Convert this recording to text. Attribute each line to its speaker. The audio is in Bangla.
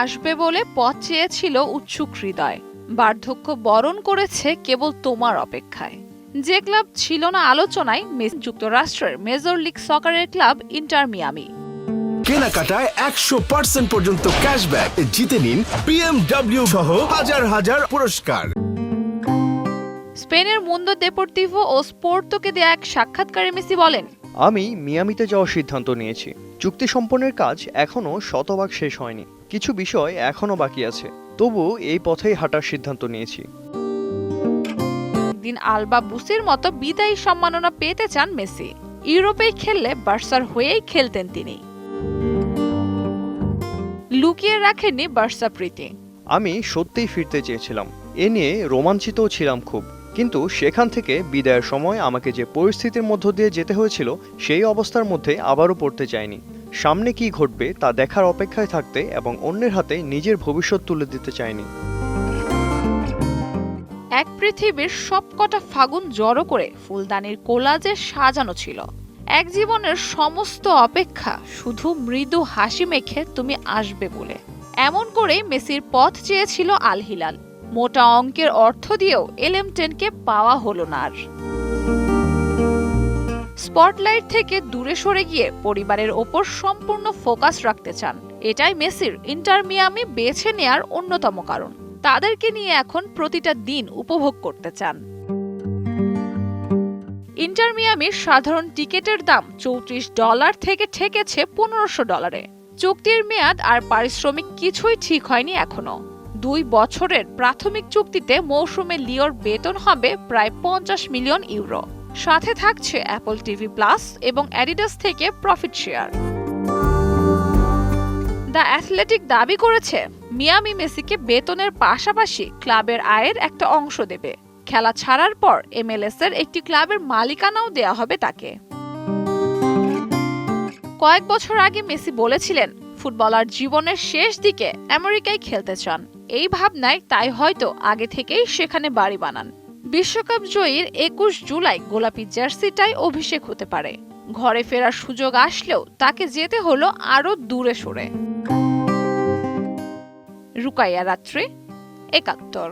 Speaker 1: আসবে বলে পথ চেয়েছিল উৎসুক হৃদয়, বার্ধক্য বরণ করেছে কেবল তোমার অপেক্ষায়। যে ক্লাব ছিল না আলোচনায়, মেসি যুক্তরাষ্ট্রের মেজর লিগ সকারের ক্লাব ইন্টার মিয়ামি।
Speaker 2: কেনাকাটায় 100% পর্যন্ত ক্যাশব্যাক জিতে নিন BMW সহ হাজার হাজার পুরস্কার।
Speaker 1: স্পেনের মুন্দো দেপোর্তিভো ও স্পোর্তোকে দেয়া এক সাক্ষাৎকারে মেসি বলেন,
Speaker 3: আমি মিয়ামিতে যাওয়ার সিদ্ধান্ত নিয়েছি। চুক্তি সম্পন্নের কাজ এখনো শতভাগ শেষ হয়নি, কিছু বিষয় এখনো বাকি আছে, তবু এই পথেই হাঁটার সিদ্ধান্ত নিয়েছি।
Speaker 1: দিন আলবা বুসির মতো বিদায়ী সম্মাননা পেতে চান মেসি। ইউরোপে খেললে বার্সার হয়েই খেলতেন তিনি। লুকিয়ে রাখেননি বার্সা প্রীতি।
Speaker 3: আমি সত্যিই ফিরতে চেয়েছিলাম, এ নিয়ে রোমাঞ্চিতও ছিলাম খুব, কিন্তু সেখান থেকে বিদায়ের সময় আমাকে যে পরিস্থিতির মধ্য দিয়ে যেতে হয়েছিল, সেই অবস্থার মধ্যে আবারও পড়তে চাইনি। সামনে কি ঘটবে তা দেখার অপেক্ষায় থাকতে এবং অন্যের হাতে নিজের ভবিষ্যৎ তুলে দিতে চাইনি।
Speaker 1: এক পৃথিবীর সবকটা ফাগুন জড়ো করে ফুলদানির কোলাজে সাজানো ছিল। এক জীবনের সমস্ত অপেক্ষা শুধু মৃদু হাসি মেখে তুমি আসবে বলে। এমন করেই মেসির পথ চেয়েছিল আল হিলাল। মোটা অঙ্কের অর্থ দিয়েও LM10কে পাওয়া হলো না আর। স্পটলাইট থেকে দূরে সরে গিয়ে পরিবারের ওপর সম্পূর্ণ ফোকাস রাখতে চান। এটাই মেসির ইন্টার মিয়ামি বেছে নেয়ার অন্যতম কারণ। তাদেরকে নিয়ে এখন প্রতিটা দিন উপভোগ করতে চান। ইন্টার মিয়ামির সাধারণ টিকেটের দাম $34 থেকে ঠেকেছে $1500। চুক্তির মেয়াদ আর পারিশ্রমিক কিছুই ঠিক হয়নি এখনো। 2 বছরের প্রাথমিক চুক্তিতে মৌসুমে লিওর বেতন হবে প্রায় €50 মিলিয়ন। সাথে থাকছে অ্যাপল টিভি প্লাস এবং অ্যাডিডাস থেকে প্রফিট শেয়ার। দ্য অ্যাথলেটিক দাবি করেছে, মিয়ামি মেসিকে বেতনের পাশাপাশি ক্লাবের আয়ের একটা অংশ দেবে। খেলা ছাড়ার পর MLS এর একটি ক্লাবের মালিকানাও দেয়া হবে তাকে। কয়েক বছর আগে মেসি বলেছিলেন, ফুটবলার জীবনের শেষ দিকে আমেরিকায় খেলতে চান। এই ভাবনায় তাই হয়তো আগে থেকেই সেখানে বাড়ি বানান। বিশ্বকাপ জয়ীর 21 জুলাই গোলাপি জার্সিটাই অভিষেক হতে পারে। ঘরে ফেরার সুযোগ আসলেও তাকে যেতে হলো আরো দূরে সরে। রুকাইয়া রাত্রি, ৭১।